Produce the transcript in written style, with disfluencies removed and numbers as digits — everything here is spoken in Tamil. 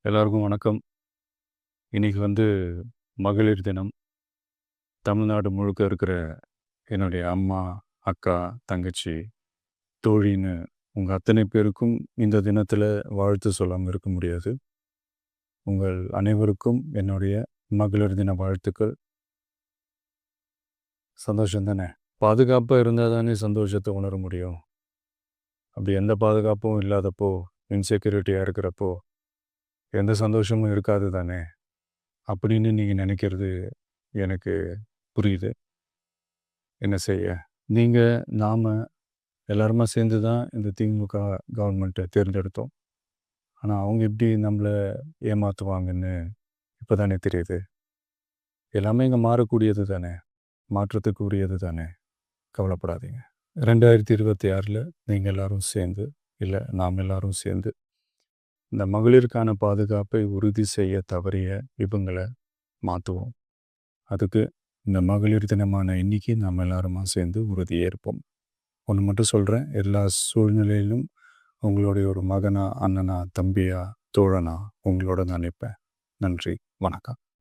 எல்லாருக்கும் வணக்கம். இன்னைக்கு மகளிர் தினம். தமிழ்நாடு முழுக்க இருக்கிற என்னுடைய அம்மா, அக்கா, தங்கச்சி, தோழின்னு உங்க அத்தனை பேருக்கும் இந்த தினத்தில வாழ்த்து சொல்லாம இருக்க முடியாது. உங்கள் அனைவருக்கும் என்னுடைய மகளிர் தின வாழ்த்துக்கள். சந்தோஷம் தானே! பாதுகாப்பா இருந்தா தானே சந்தோஷத்த உணர முடியும். அப்படி எந்த பாதுகாப்பும் இல்லாதப்போ, இன்செக்யூரிட்டியா இருக்கிறப்போ, எந்த சந்தோஷமும் இருக்காது தானே! அப்படின்னு நீங்க நினைக்கிறது எனக்கு புரியுது. என்ன செய்ய? நீங்க, நாம எல்லாருமா சேர்ந்து தான் இந்த திமுக கவர்மெண்ட்டை தேர்ந்தெடுத்தோம். ஆனா, அவங்க எப்படி நம்மள ஏமாத்துவாங்கன்னு இப்ப தானே தெரியுது. எல்லாமே இங்க மாறக்கூடியது தானே! மாற்றத்துக்கு உரியது தானே! கவலைப்படாதீங்க. 2026ல நீங்க எல்லாரும் சேர்ந்து, இல்ல நாம் எல்லாரும் சேர்ந்து, இந்த மகளிருக்கான பாதுகாப்பை உறுதி செய்ய தவறிய இவங்கள மாத்துவோம். அதுக்கு இந்த மகளிர் தினமான இன்னைக்கு நாம் எல்லாருமா சேர்ந்து உறுதியேற்போம். ஒன்று மட்டும் சொல்கிறேன், எல்லா சூழ்நிலையிலும் உங்களுடைய ஒரு மகனா, அண்ணனா, தம்பியா, தோழனா உங்களோட நான் நிற்பேன். நன்றி, வணக்கம்.